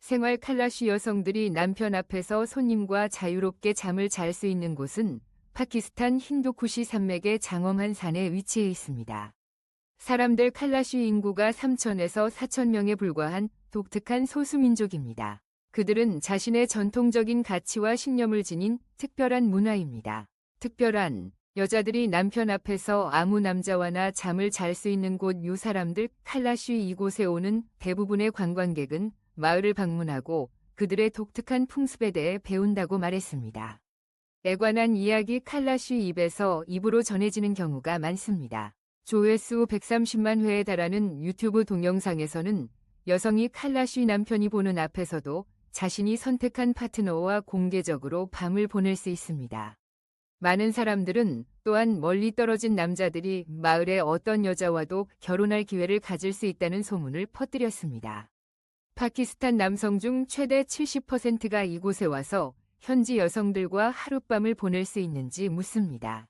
생활 칼라시 여성들이 남편 앞에서 손님과 자유롭게 잠을 잘 수 있는 곳은 파키스탄 힌두쿠시 산맥의 장엄한 산에 위치해 있습니다. 사람들 칼라시 인구가 3천에서 4천 명에 불과한 독특한 소수민족입니다. 그들은 자신의 전통적인 가치와 신념을 지닌 특별한 문화입니다. 특별한 여자들이 남편 앞에서 아무 남자와나 잠을 잘 수 있는 곳. 이 사람들 칼라시 이곳에 오는 대부분의 관광객은 마을을 방문하고 그들의 독특한 풍습에 대해 배운다고 말했습니다. 에 관한 이야기 칼라시 입에서 입으로 전해지는 경우가 많습니다. 조회수 130만 회에 달하는 유튜브 동영상에서는 여성이 칼라시 남편이 보는 앞에서도 자신이 선택한 파트너와 공개적으로 밤을 보낼 수 있습니다. 많은 사람들은 또한 멀리 떨어진 남자들이 마을의 어떤 여자와도 결혼할 기회를 가질 수 있다는 소문을 퍼뜨렸습니다. 파키스탄 남성 중 최대 70%가 이곳에 와서 현지 여성들과 하룻밤을 보낼 수 있는지 묻습니다.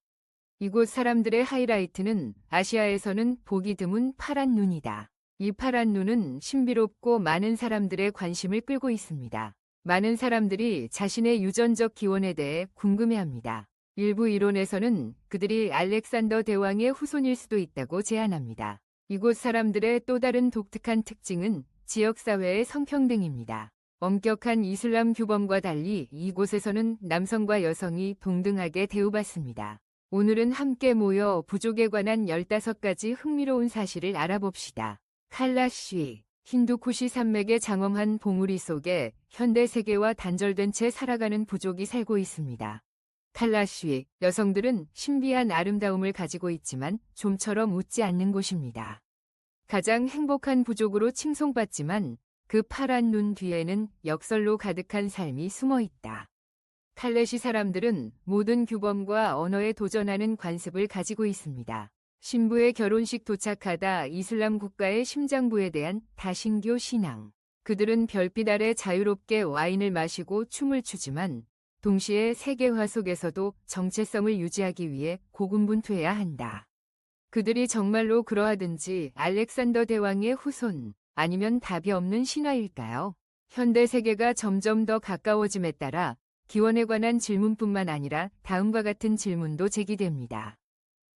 이곳 사람들의 하이라이트는 아시아에서는 보기 드문 파란 눈이다. 이 파란 눈은 신비롭고 많은 사람들의 관심을 끌고 있습니다. 많은 사람들이 자신의 유전적 기원에 대해 궁금해합니다. 일부 이론에서는 그들이 알렉산더 대왕의 후손일 수도 있다고 제안합니다. 이곳 사람들의 또 다른 독특한 특징은 지역사회의 성평등입니다. 엄격한 이슬람 규범과 달리 이곳에서는 남성과 여성이 동등하게 대우받습니다. 오늘은 함께 모여 부족에 관한 15가지 흥미로운 사실을 알아봅시다. 칼라시, 힌두쿠시 산맥의 장엄한 봉우리 속에 현대 세계와 단절된 채 살아가는 부족이 살고 있습니다. 칼라시 여성들은 신비한 아름다움을 가지고 있지만 좀처럼 웃지 않는 곳입니다. 가장 행복한 부족으로 칭송받지만 그 파란 눈 뒤에는 역설로 가득한 삶이 숨어 있다. 칼레시 사람들은 모든 규범과 언어에 도전하는 관습을 가지고 있습니다. 신부의 결혼식 도착하다 이슬람 국가의 심장부에 대한 다신교 신앙. 그들은 별빛 아래 자유롭게 와인을 마시고 춤을 추지만 동시에 세계화 속에서도 정체성을 유지하기 위해 고군분투해야 한다. 그들이 정말로 그러하든지 알렉산더 대왕의 후손 아니면 답이 없는 신화일까요? 현대 세계가 점점 더 가까워짐에 따라 기원에 관한 질문뿐만 아니라 다음과 같은 질문도 제기됩니다.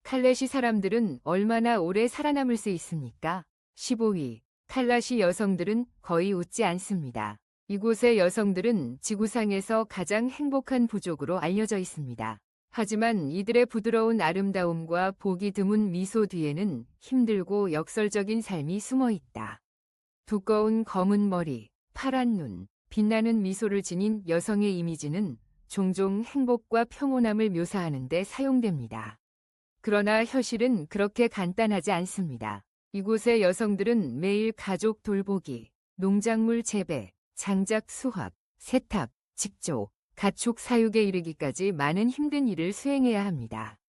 칼레시 사람들은 얼마나 오래 살아남을 수 있습니까? 15위. 칼라시 여성들은 거의 웃지 않습니다. 이곳의 여성들은 지구상에서 가장 행복한 부족으로 알려져 있습니다. 하지만 이들의 부드러운 아름다움과 보기 드문 미소 뒤에는 힘들고 역설적인 삶이 숨어 있다. 두꺼운 검은 머리, 파란 눈, 빛나는 미소를 지닌 여성의 이미지는 종종 행복과 평온함을 묘사하는 데 사용됩니다. 그러나 현실은 그렇게 간단하지 않습니다. 이곳의 여성들은 매일 가족 돌보기, 농작물 재배, 장작 수확, 세탁, 직조, 가축 사육에 이르기까지 많은 힘든 일을 수행해야 합니다.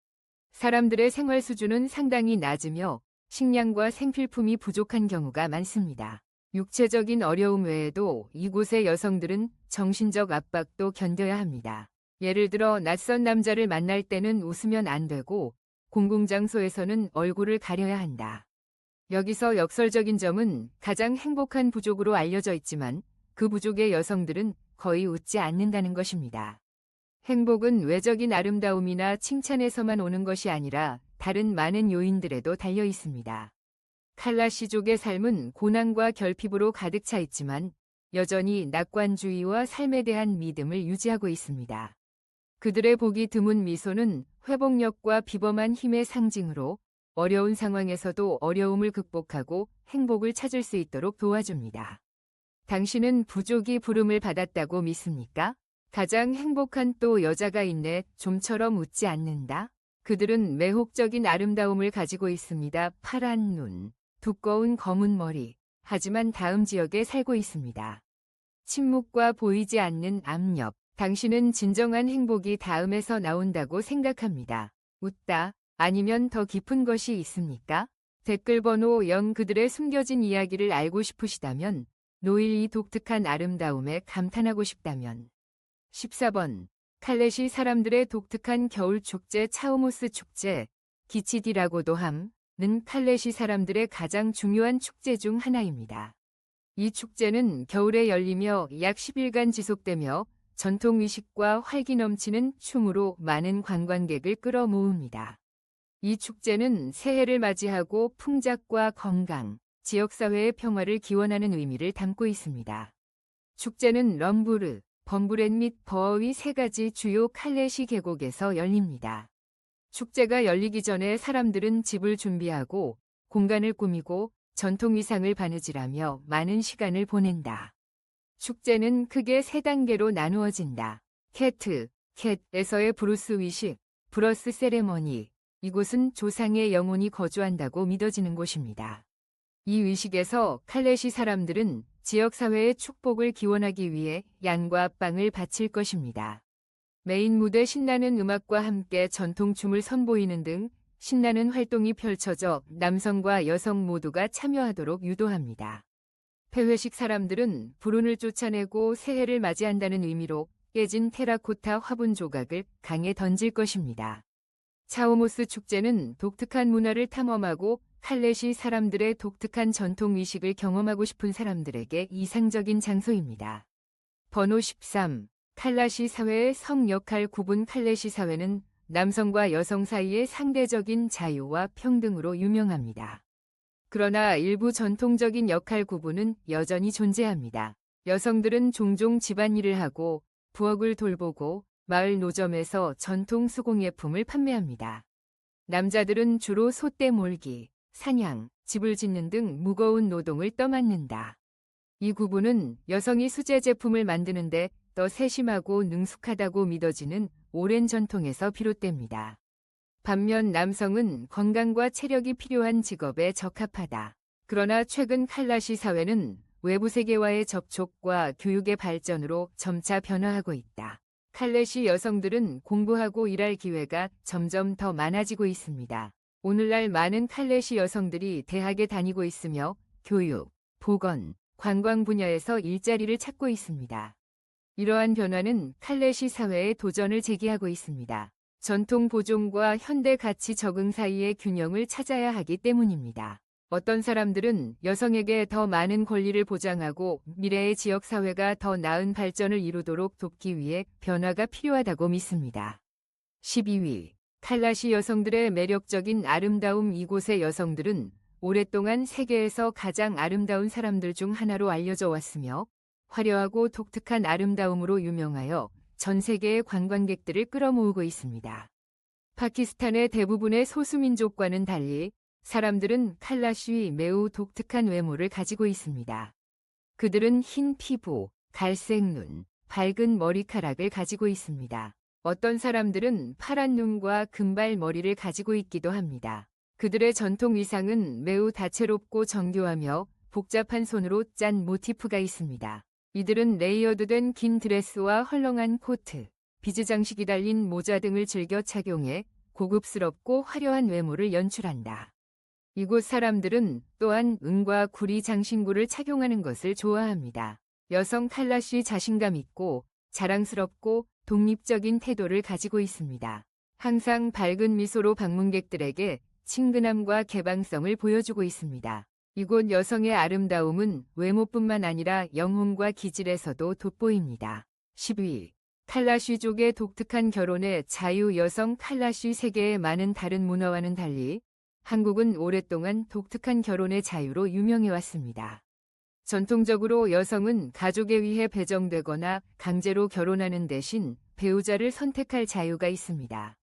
사람들의 생활 수준은 상당히 낮으며 식량과 생필품이 부족한 경우가 많습니다. 육체적인 어려움 외에도 이곳의 여성들은 정신적 압박도 견뎌야 합니다. 예를 들어 낯선 남자를 만날 때는 웃으면 안 되고 공공장소에서는 얼굴을 가려야 한다. 여기서 역설적인 점은 가장 행복한 부족으로 알려져 있지만 그 부족의 여성들은 거의 웃지 않는다는 것입니다. 행복은 외적인 아름다움이나 칭찬에서만 오는 것이 아니라 다른 많은 요인들에도 달려 있습니다. 칼라시족의 삶은 고난과 결핍으로 가득 차 있지만 여전히 낙관주의와 삶에 대한 믿음을 유지하고 있습니다. 그들의 보기 드문 미소는 회복력과 비범한 힘의 상징으로 어려운 상황에서도 어려움을 극복하고 행복을 찾을 수 있도록 도와줍니다. 당신은 부족이 부름을 받았다고 믿습니까? 가장 행복한 또 여자가 있네. 좀처럼 웃지 않는다. 그들은 매혹적인 아름다움을 가지고 있습니다. 파란 눈, 두꺼운 검은 머리. 하지만 다음 지역에 살고 있습니다. 침묵과 보이지 않는 압력. 당신은 진정한 행복이 다음에서 나온다고 생각합니다. 웃다. 아니면 더 깊은 것이 있습니까? 댓글 번호 0. 그들의 숨겨진 이야기를 알고 싶으시다면 노일 이 독특한 아름다움에 감탄하고 싶다면 14번. 칼레시 사람들의 독특한 겨울 축제 차오모스 축제, 기치디라고도 함, 는 칼레시 사람들의 가장 중요한 축제 중 하나입니다. 이 축제는 겨울에 열리며 약 10일간 지속되며 전통 의식과 활기 넘치는 춤으로 많은 관광객을 끌어모읍니다. 이 축제는 새해를 맞이하고 풍작과 건강, 지역사회의 평화를 기원하는 의미를 담고 있습니다. 축제는 럼부르, 범브렛 및 버어의 세 가지 주요 칼레시 계곡에서 열립니다. 축제가 열리기 전에 사람들은 집을 준비하고 공간을 꾸미고 전통 의상을 바느질하며 많은 시간을 보낸다. 축제는 크게 세 단계로 나누어진다. 캣에서의 브루스 위식, 브러스 세레머니. 이곳은 조상의 영혼이 거주한다고 믿어지는 곳입니다. 이 의식에서 칼레시 사람들은 지역사회의 축복을 기원하기 위해 양과 빵을 바칠 것입니다. 메인 무대 신나는 음악과 함께 전통춤을 선보이는 등 신나는 활동이 펼쳐져 남성과 여성 모두가 참여하도록 유도합니다. 폐회식 사람들은 불운을 쫓아내고 새해를 맞이한다는 의미로 깨진 테라코타 화분 조각을 강에 던질 것입니다. 차오모스 축제는 독특한 문화를 탐험하고 칼레시 사람들의 독특한 전통 의식을 경험하고 싶은 사람들에게 이상적인 장소입니다. 번호 13. 칼라시 사회의 성 역할 구분. 칼레시 사회는 남성과 여성 사이의 상대적인 자유와 평등으로 유명합니다. 그러나 일부 전통적인 역할 구분은 여전히 존재합니다. 여성들은 종종 집안일을 하고 부엌을 돌보고 마을 노점에서 전통 수공예품을 판매합니다. 남자들은 주로 솥대 몰기, 사냥, 집을 짓는 등 무거운 노동을 떠맡는다. 이 구분은 여성이 수제 제품을 만드는데 더 세심하고 능숙하다고 믿어지는 오랜 전통에서 비롯됩니다. 반면 남성은 건강과 체력이 필요한 직업에 적합하다. 그러나 최근 칼라시 사회는 외부 세계와의 접촉과 교육의 발전으로 점차 변화하고 있다. 칼레시 여성들은 공부하고 일할 기회가 점점 더 많아지고 있습니다. 오늘날 많은 칼레시 여성들이 대학에 다니고 있으며 교육, 보건, 관광 분야에서 일자리를 찾고 있습니다. 이러한 변화는 칼레시 사회에 도전을 제기하고 있습니다. 전통 보존과 현대 가치 적응 사이의 균형을 찾아야 하기 때문입니다. 어떤 사람들은 여성에게 더 많은 권리를 보장하고 미래의 지역사회가 더 나은 발전을 이루도록 돕기 위해 변화가 필요하다고 믿습니다. 12위. 칼라시 여성들의 매력적인 아름다움. 이곳의 여성들은 오랫동안 세계에서 가장 아름다운 사람들 중 하나로 알려져 왔으며 화려하고 독특한 아름다움으로 유명하여 전 세계의 관광객들을 끌어모으고 있습니다. 파키스탄의 대부분의 소수민족과는 달리 사람들은 칼라시의 매우 독특한 외모를 가지고 있습니다. 그들은 흰 피부, 갈색 눈, 밝은 머리카락을 가지고 있습니다. 어떤 사람들은 파란 눈과 금발 머리를 가지고 있기도 합니다. 그들의 전통 의상은 매우 다채롭고 정교하며 복잡한 손으로 짠 모티프가 있습니다. 이들은 레이어드된 긴 드레스와 헐렁한 코트, 비즈 장식이 달린 모자 등을 즐겨 착용해 고급스럽고 화려한 외모를 연출한다. 이곳 사람들은 또한 은과 구리 장신구를 착용하는 것을 좋아합니다. 여성 칼라시 자신감 있고 자랑스럽고 독립적인 태도를 가지고 있습니다. 항상 밝은 미소로 방문객들에게 친근함과 개방성을 보여주고 있습니다. 이곳 여성의 아름다움은 외모뿐만 아니라 영혼과 기질에서도 돋보입니다. 10위. 칼라시족의 독특한 결혼의 자유. 여성 칼라시 세계의 많은 다른 문화와는 달리 한국은 오랫동안 독특한 결혼의 자유로 유명해왔습니다. 전통적으로 여성은 가족에 의해 배정되거나 강제로 결혼하는 대신 배우자를 선택할 자유가 있습니다.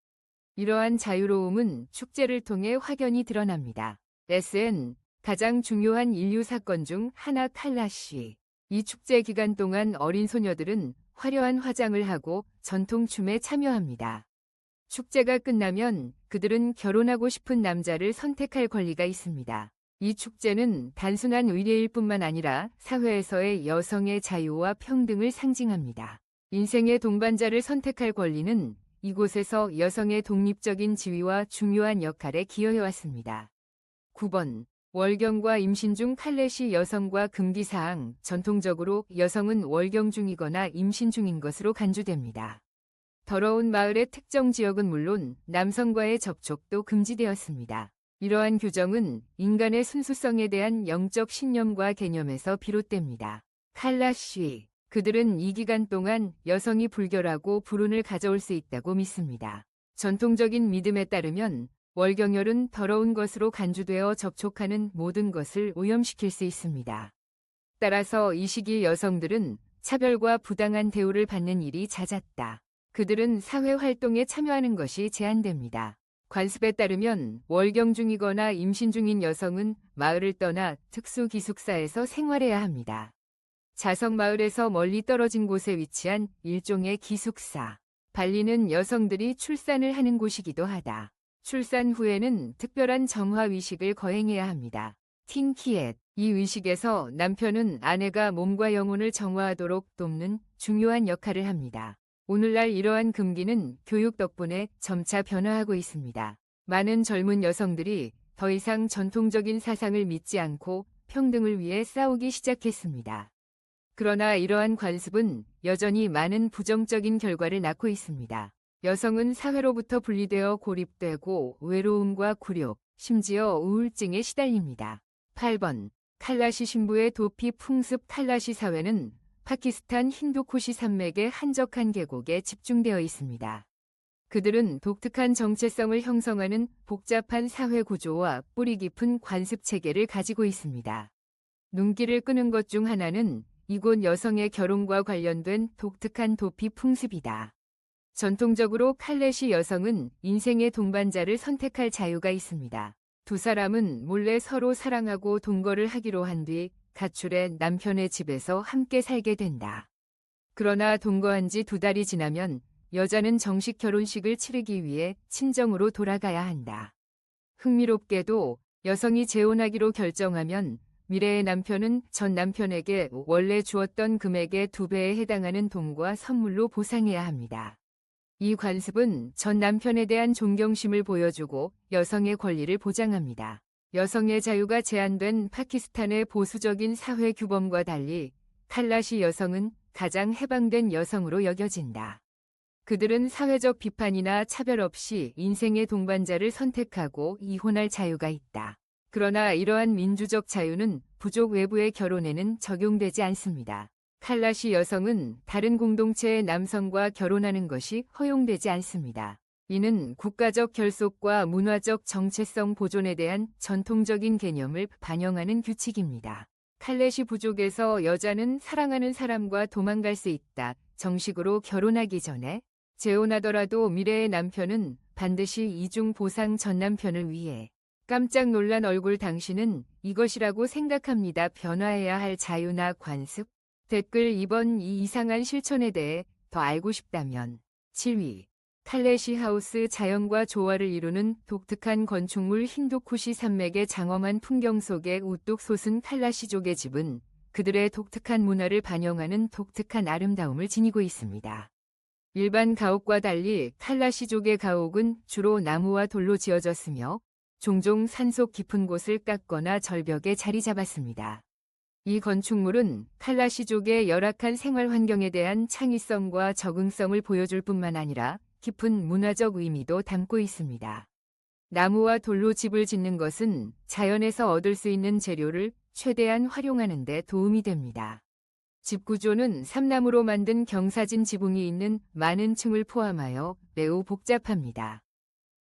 이러한 자유로움은 축제를 통해 확연히 드러납니다. SN 가장 중요한 인류 사건 중 하나. 칼라시. 이 축제 기간 동안 어린 소녀들은 화려한 화장을 하고 전통춤에 참여합니다. 축제가 끝나면 그들은 결혼하고 싶은 남자를 선택할 권리가 있습니다. 이 축제는 단순한 의례일 뿐만 아니라 사회에서의 여성의 자유와 평등을 상징합니다. 인생의 동반자를 선택할 권리는 이곳에서 여성의 독립적인 지위와 중요한 역할에 기여해왔습니다. 9번. 월경과 임신 중. 칼레시 여성과 금기사항. 전통적으로 여성은 월경 중이거나 임신 중인 것으로 간주됩니다. 더러운 마을의 특정 지역은 물론 남성과의 접촉도 금지되었습니다. 이러한 규정은 인간의 순수성에 대한 영적 신념과 개념에서 비롯됩니다. 칼라쉬, 그들은 이 기간 동안 여성이 불결하고 불운을 가져올 수 있다고 믿습니다. 전통적인 믿음에 따르면 월경혈은 더러운 것으로 간주되어 접촉하는 모든 것을 오염시킬 수 있습니다. 따라서 이 시기 여성들은 차별과 부당한 대우를 받는 일이 잦았다. 그들은 사회 활동에 참여하는 것이 제한됩니다. 관습에 따르면 월경 중이거나 임신 중인 여성은 마을을 떠나 특수 기숙사에서 생활해야 합니다. 자석 마을에서 멀리 떨어진 곳에 위치한 일종의 기숙사. 발리는 여성들이 출산을 하는 곳이기도 하다. 출산 후에는 특별한 정화 위식을 거행해야 합니다. 팅키엣, 이 의식에서 남편은 아내가 몸과 영혼을 정화하도록 돕는 중요한 역할을 합니다. 오늘날 이러한 금기는 교육 덕분에 점차 변화하고 있습니다. 많은 젊은 여성들이 더 이상 전통적인 사상을 믿지 않고 평등을 위해 싸우기 시작했습니다. 그러나 이러한 관습은 여전히 많은 부정적인 결과를 낳고 있습니다. 여성은 사회로부터 분리되어 고립되고 외로움과 굴욕, 심지어 우울증에 시달립니다. 8번, 칼라시 신부의 도피 풍습. 칼라시 사회는 파키스탄 힌두쿠시 산맥의 한적한 계곡에 집중되어 있습니다. 그들은 독특한 정체성을 형성하는 복잡한 사회 구조와 뿌리 깊은 관습 체계를 가지고 있습니다. 눈길을 끄는 것 중 하나는 이곳 여성의 결혼과 관련된 독특한 도피 풍습이다. 전통적으로 칼레시 여성은 인생의 동반자를 선택할 자유가 있습니다. 두 사람은 몰래 서로 사랑하고 동거를 하기로 한 뒤 가출해 남편의 집에서 함께 살게 된다. 그러나 동거한 지 2달이 지나면 여자는 정식 결혼식을 치르기 위해 친정으로 돌아가야 한다. 흥미롭게도 여성이 재혼하기로 결정하면 미래의 남편은 전 남편에게 원래 주었던 금액의 2배에 해당하는 돈과 선물로 보상해야 합니다. 이 관습은 전 남편에 대한 존경심을 보여주고 여성의 권리를 보장합니다. 여성의 자유가 제한된 파키스탄의 보수적인 사회 규범과 달리 칼라시 여성은 가장 해방된 여성으로 여겨진다. 그들은 사회적 비판이나 차별 없이 인생의 동반자를 선택하고 이혼할 자유가 있다. 그러나 이러한 민주적 자유는 부족 외부의 결혼에는 적용되지 않습니다. 칼라시 여성은 다른 공동체의 남성과 결혼하는 것이 허용되지 않습니다. 이는 국가적 결속과 문화적 정체성 보존에 대한 전통적인 개념을 반영하는 규칙입니다. 칼레시 부족에서 여자는 사랑하는 사람과 도망갈 수 있다. 정식으로 결혼하기 전에 재혼하더라도 미래의 남편은 반드시 이중 보상 전 남편을 위해 깜짝 놀란 얼굴. 당신은 이것이라고 생각합니다. 변화해야 할 자유나 관습. 댓글 2번. 이 이상한 실천에 대해 더 알고 싶다면 7위. 칼레시 하우스. 자연과 조화를 이루는 독특한 건축물. 힌두쿠시 산맥의 장엄한 풍경 속에 우뚝 솟은 칼라시족의 집은 그들의 독특한 문화를 반영하는 독특한 아름다움을 지니고 있습니다. 일반 가옥과 달리 칼라시족의 가옥은 주로 나무와 돌로 지어졌으며 종종 산속 깊은 곳을 깎거나 절벽에 자리 잡았습니다. 이 건축물은 칼라시족의 열악한 생활 환경에 대한 창의성과 적응성을 보여줄 뿐만 아니라 깊은 문화적 의미도 담고 있습니다. 나무와 돌로 집을 짓는 것은 자연에서 얻을 수 있는 재료를 최대한 활용하는 데 도움이 됩니다. 집 구조는 삼나무로 만든 경사진 지붕이 있는 많은 층을 포함하여 매우 복잡합니다.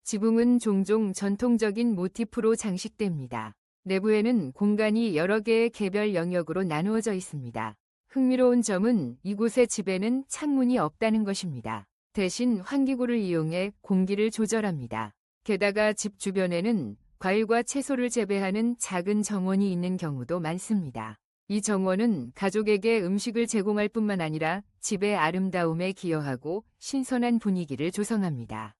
지붕은 종종 전통적인 모티프로 장식됩니다. 내부에는 공간이 여러 개의 개별 영역으로 나누어져 있습니다. 흥미로운 점은 이곳의 집에는 창문이 없다는 것입니다. 대신 환기구를 이용해 공기를 조절합니다. 게다가 집 주변에는 과일과 채소를 재배하는 작은 정원이 있는 경우도 많습니다. 이 정원은 가족에게 음식을 제공할 뿐만 아니라 집의 아름다움에 기여하고 신선한 분위기를 조성합니다.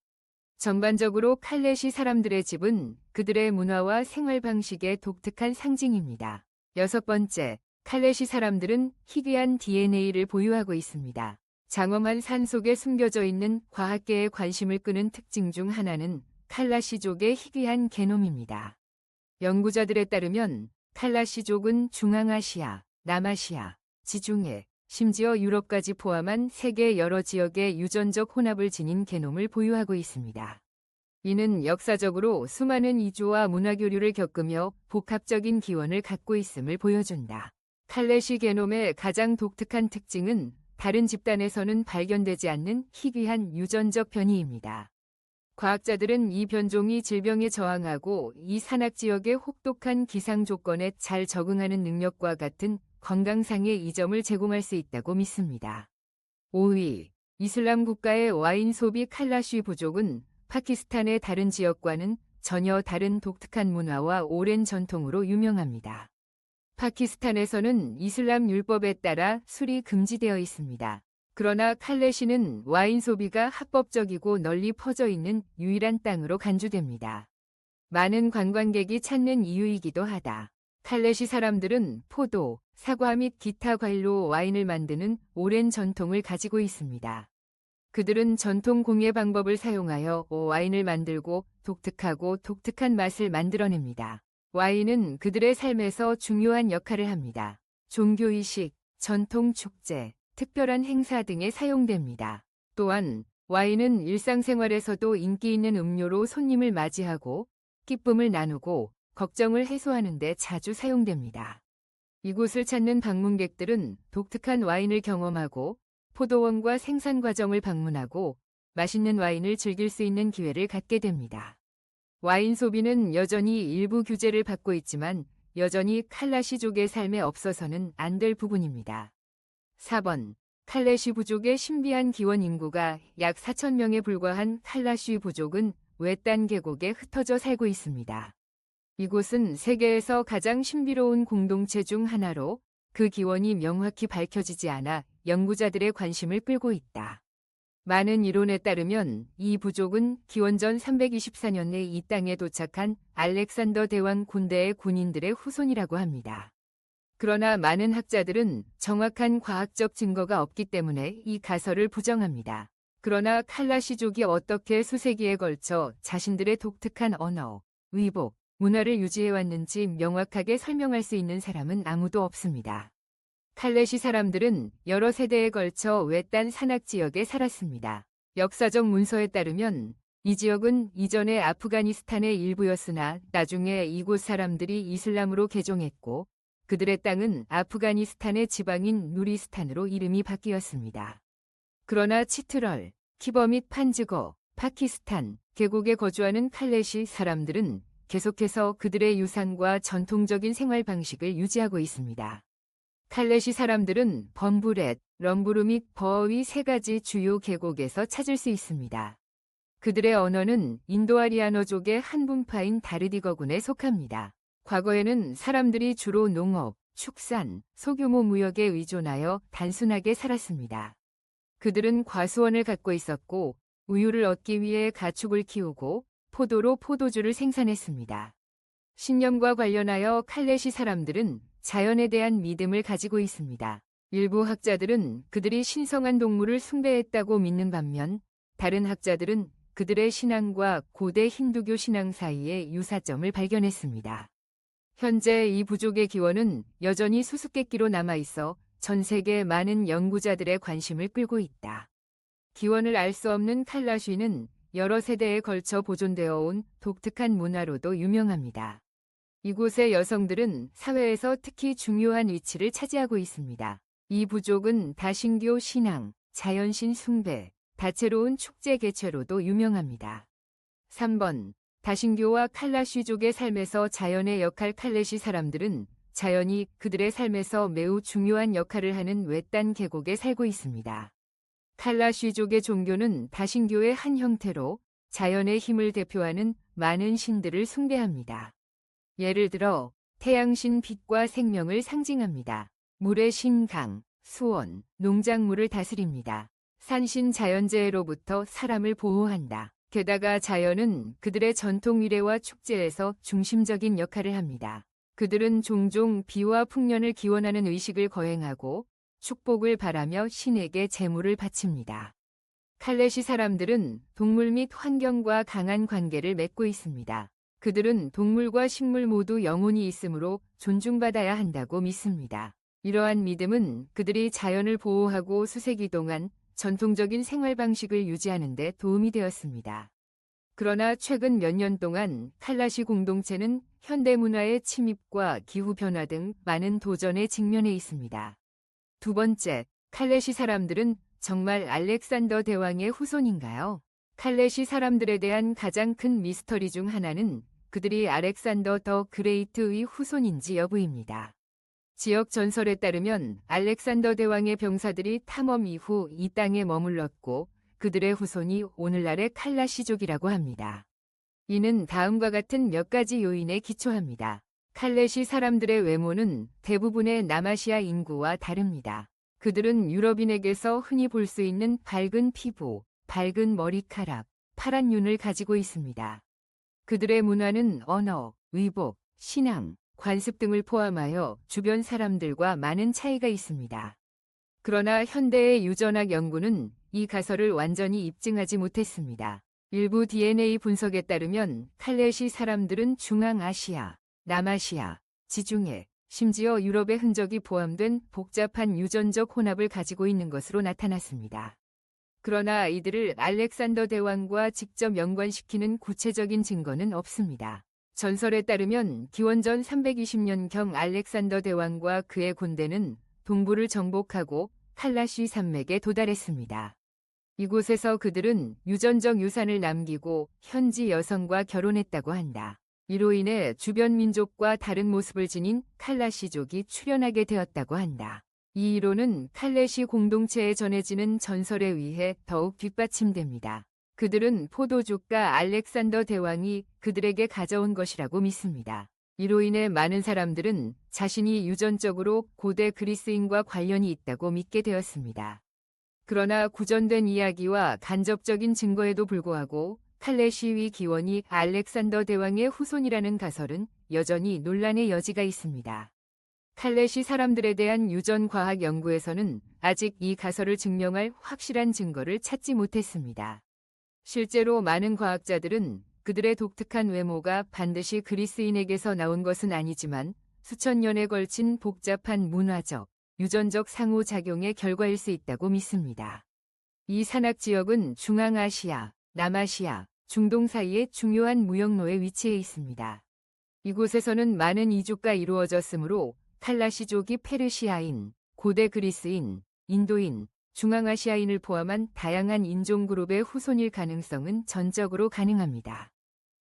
전반적으로 칼레시 사람들의 집은 그들의 문화와 생활 방식의 독특한 상징입니다. 6번째, 칼레시 사람들은 희귀한 DNA를 보유하고 있습니다. 장엄한 산 속에 숨겨져 있는 과학계의 관심을 끄는 특징 중 하나는 칼라시족의 희귀한 게놈입니다. 연구자들에 따르면 칼라시족은 중앙아시아, 남아시아, 지중해, 심지어 유럽까지 포함한 세계 여러 지역의 유전적 혼합을 지닌 게놈을 보유하고 있습니다. 이는 역사적으로 수많은 이주와 문화교류를 겪으며 복합적인 기원을 갖고 있음을 보여준다. 칼레시 게놈의 가장 독특한 특징은 다른 집단에서는 발견되지 않는 희귀한 유전적 변이입니다. 과학자들은 이 변종이 질병에 저항하고 이 산악지역의 혹독한 기상 조건에 잘 적응하는 능력과 같은 건강상의 이점을 제공할 수 있다고 믿습니다. 5위, 이슬람 국가의 와인 소비 칼라쉬 부족은 파키스탄의 다른 지역과는 전혀 다른 독특한 문화와 오랜 전통으로 유명합니다. 파키스탄에서는 이슬람 율법에 따라 술이 금지되어 있습니다. 그러나 칼레시는 와인 소비가 합법적이고 널리 퍼져 있는 유일한 땅으로 간주됩니다. 많은 관광객이 찾는 이유이기도 하다. 칼레시 사람들은 포도, 사과 및 기타 과일로 와인을 만드는 오랜 전통을 가지고 있습니다. 그들은 전통 공예 방법을 사용하여 와인을 만들고 독특한 맛을 만들어냅니다. 와인은 그들의 삶에서 중요한 역할을 합니다. 종교의식, 전통 축제, 특별한 행사 등에 사용됩니다. 또한 와인은 일상생활에서도 인기 있는 음료로 손님을 맞이하고 기쁨을 나누고 걱정을 해소하는 데 자주 사용됩니다. 이곳을 찾는 방문객들은 독특한 와인을 경험하고 포도원과 생산 과정을 방문하고 맛있는 와인을 즐길 수 있는 기회를 갖게 됩니다. 와인 소비는 여전히 일부 규제를 받고 있지만 여전히 칼라시족의 삶에 없어서는 안 될 부분입니다. 4번, 칼레시 부족의 신비한 기원. 인구가 약 4,000명에 불과한 칼라시 부족은 외딴 계곡에 흩어져 살고 있습니다. 이곳은 세계에서 가장 신비로운 공동체 중 하나로 그 기원이 명확히 밝혀지지 않아 연구자들의 관심을 끌고 있다. 많은 이론에 따르면 이 부족은 기원전 324년에 이 땅에 도착한 알렉산더 대왕 군대의 군인들의 후손이라고 합니다. 그러나 많은 학자들은 정확한 과학적 증거가 없기 때문에 이 가설을 부정합니다. 그러나 칼라시족이 어떻게 수세기에 걸쳐 자신들의 독특한 언어, 의복, 문화를 유지해왔는지 명확하게 설명할 수 있는 사람은 아무도 없습니다. 칼레시 사람들은 여러 세대에 걸쳐 외딴 산악지역에 살았습니다. 역사적 문서에 따르면 이 지역은 이전에 아프가니스탄의 일부였으나 나중에 이곳 사람들이 이슬람으로 개종했고 그들의 땅은 아프가니스탄의 지방인 누리스탄으로 이름이 바뀌었습니다. 그러나 치트럴, 키버 및 판즈거, 파키스탄, 계곡에 거주하는 칼레시 사람들은 계속해서 그들의 유산과 전통적인 생활 방식을 유지하고 있습니다. 칼레시 사람들은 범브렛, 럼부르 및 버위 세 가지 주요 계곡에서 찾을 수 있습니다. 그들의 언어는 인도아리아너족의 한 분파인 다르디거군에 속합니다. 과거에는 사람들이 주로 농업, 축산, 소규모 무역에 의존하여 단순하게 살았습니다. 그들은 과수원을 갖고 있었고 우유를 얻기 위해 가축을 키우고 포도로 포도주를 생산했습니다. 신념과 관련하여 칼레시 사람들은 자연에 대한 믿음을 가지고 있습니다. 일부 학자들은 그들이 신성한 동물을 숭배했다고 믿는 반면 다른 학자들은 그들의 신앙과 고대 힌두교 신앙 사이에 유사점을 발견했습니다. 현재 이 부족의 기원은 여전히 수수께끼로 남아있어 전 세계 많은 연구자들의 관심을 끌고 있다. 기원을 알 수 없는 칼라쉬는 여러 세대에 걸쳐 보존되어 온 독특한 문화로도 유명합니다. 이곳의 여성들은 사회에서 특히 중요한 위치를 차지하고 있습니다. 이 부족은 다신교 신앙, 자연신 숭배, 다채로운 축제 개최로도 유명합니다. 3번, 다신교와 칼라쉬족의 삶에서 자연의 역할. 칼레시 사람들은 자연이 그들의 삶에서 매우 중요한 역할을 하는 외딴 계곡에 살고 있습니다. 칼라쉬족의 종교는 다신교의 한 형태로 자연의 힘을 대표하는 많은 신들을 숭배합니다. 예를 들어 태양신 빛과 생명을 상징합니다. 물의 신 강, 수원, 농작물을 다스립니다. 산신 자연재해로부터 사람을 보호한다. 게다가 자연은 그들의 전통 위례와 축제에서 중심적인 역할을 합니다. 그들은 종종 비와 풍년을 기원하는 의식을 거행하고 축복을 바라며 신에게 제물을 바칩니다. 칼레시 사람들은 동물 및 환경과 강한 관계를 맺고 있습니다. 그들은 동물과 식물 모두 영혼이 있으므로 존중받아야 한다고 믿습니다. 이러한 믿음은 그들이 자연을 보호하고 수세기 동안 전통적인 생활 방식을 유지하는 데 도움이 되었습니다. 그러나 최근 몇 년 동안 칼라시 공동체는 현대문화의 침입과 기후변화 등 많은 도전에 직면해 있습니다. 두 번째, 칼레시 사람들은 정말 알렉산더 대왕의 후손인가요? 칼레시 사람들에 대한 가장 큰 미스터리 중 하나는 그들이 알렉산더 더 그레이트의 후손인지 여부입니다. 지역 전설에 따르면 알렉산더 대왕의 병사들이 탐험 이후 이 땅에 머물렀고 그들의 후손이 오늘날의 칼라시족이라고 합니다. 이는 다음과 같은 몇 가지 요인에 기초합니다. 칼레시 사람들의 외모는 대부분의 남아시아 인구와 다릅니다. 그들은 유럽인에게서 흔히 볼 수 있는 밝은 피부, 밝은 머리카락, 파란 윤을 가지고 있습니다. 그들의 문화는 언어, 의복, 신앙, 관습 등을 포함하여 주변 사람들과 많은 차이가 있습니다. 그러나 현대의 유전학 연구는 이 가설을 완전히 입증하지 못했습니다. 일부 DNA 분석에 따르면 칼레시 사람들은 중앙아시아, 남아시아, 지중해, 심지어 유럽의 흔적이 포함된 복잡한 유전적 혼합을 가지고 있는 것으로 나타났습니다. 그러나 이들을 알렉산더 대왕과 직접 연관시키는 구체적인 증거는 없습니다. 전설에 따르면 기원전 320년경 알렉산더 대왕과 그의 군대는 동부를 정복하고 칼라시 산맥에 도달했습니다. 이곳에서 그들은 유전적 유산을 남기고 현지 여성과 결혼했다고 한다. 이로 인해 주변 민족과 다른 모습을 지닌 칼라시족이 출현하게 되었다고 한다. 이 이론은 칼레시 공동체에 전해지는 전설에 의해 더욱 뒷받침됩니다. 그들은 포도주가 알렉산더 대왕이 그들에게 가져온 것이라고 믿습니다. 이로 인해 많은 사람들은 자신이 유전적으로 고대 그리스인과 관련이 있다고 믿게 되었습니다. 그러나 구전된 이야기와 간접적인 증거에도 불구하고 칼레시의 기원이 알렉산더 대왕의 후손이라는 가설은 여전히 논란의 여지가 있습니다. 칼레시 사람들에 대한 유전 과학 연구에서는 아직 이 가설을 증명할 확실한 증거를 찾지 못했습니다. 실제로 많은 과학자들은 그들의 독특한 외모가 반드시 그리스인에게서 나온 것은 아니지만 수천 년에 걸친 복잡한 문화적, 유전적 상호작용의 결과일 수 있다고 믿습니다. 이 산악 지역은 중앙아시아, 남아시아, 중동 사이의 중요한 무역로에 위치해 있습니다. 이곳에서는 많은 이주가 이루어졌으므로 칼라시족이 페르시아인, 고대 그리스인, 인도인, 중앙아시아인을 포함한 다양한 인종 그룹의 후손일 가능성은 전적으로 가능합니다.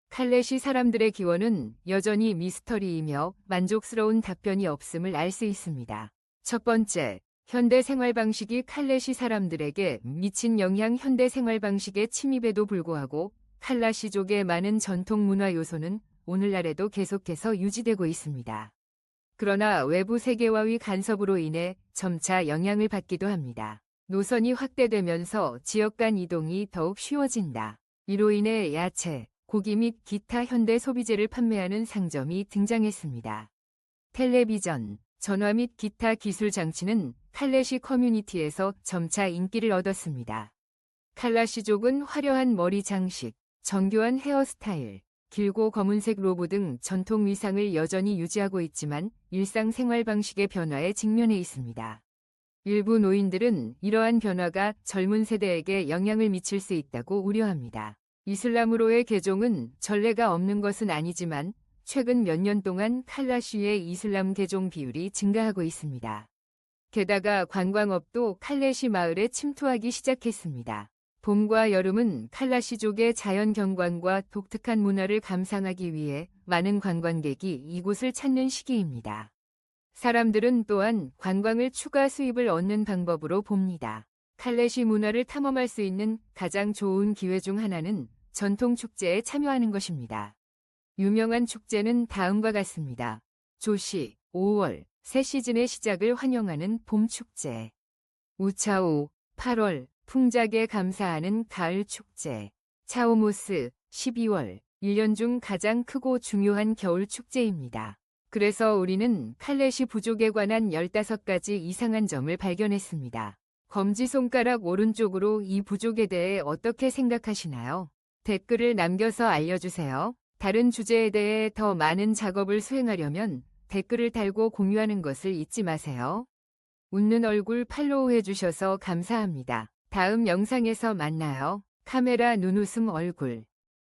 칼레시 사람들의 기원은 여전히 미스터리이며 만족스러운 답변이 없음을 알 수 있습니다. 첫 번째, 현대 생활 방식이 칼레시 사람들에게 미친 영향. 현대 생활 방식의 침입에도 불구하고 칼라시족의 많은 전통 문화 요소는 오늘날에도 계속해서 유지되고 있습니다. 그러나 외부 세계와의 간섭으로 인해 점차 영향을 받기도 합니다. 노선이 확대되면서 지역 간 이동이 더욱 쉬워진다. 이로 인해 야채, 고기 및 기타 현대 소비재를 판매하는 상점이 등장했습니다. 텔레비전, 전화 및 기타 기술 장치는 칼레시 커뮤니티에서 점차 인기를 얻었습니다. 칼라시족은 화려한 머리 장식, 정교한 헤어스타일, 길고 검은색 로브 등 전통 위상을 여전히 유지하고 있지만 일상생활 방식의 변화에 직면해 있습니다. 일부 노인들은 이러한 변화가 젊은 세대에게 영향을 미칠 수 있다고 우려합니다. 이슬람으로의 개종은 전례가 없는 것은 아니지만 최근 몇 년 동안 칼라시의 이슬람 개종 비율이 증가하고 있습니다. 게다가 관광업도 칼레시 마을에 침투하기 시작했습니다. 봄과 여름은 칼라시족의 자연 경관과 독특한 문화를 감상하기 위해 많은 관광객이 이곳을 찾는 시기입니다. 사람들은 또한 관광을 추가 수입을 얻는 방법으로 봅니다. 칼레시 문화를 탐험할 수 있는 가장 좋은 기회 중 하나는 전통 축제에 참여하는 것입니다. 유명한 축제는 다음과 같습니다. 조시, 5월, 새 시즌의 시작을 환영하는 봄 축제. 우차오, 8월, 풍작에 감사하는 가을 축제. 차오모스, 12월, 1년 중 가장 크고 중요한 겨울 축제입니다. 그래서 우리는 칼레시 부족에 관한 15가지 이상한 점을 발견했습니다. 검지손가락 오른쪽으로 이 부족에 대해 어떻게 생각하시나요? 댓글을 남겨서 알려주세요. 다른 주제에 대해 더 많은 작업을 수행하려면 댓글을 달고 공유하는 것을 잊지 마세요. 웃는 얼굴 팔로우해주셔서 감사합니다. 다음 영상에서 만나요. 카메라 눈웃음 얼굴.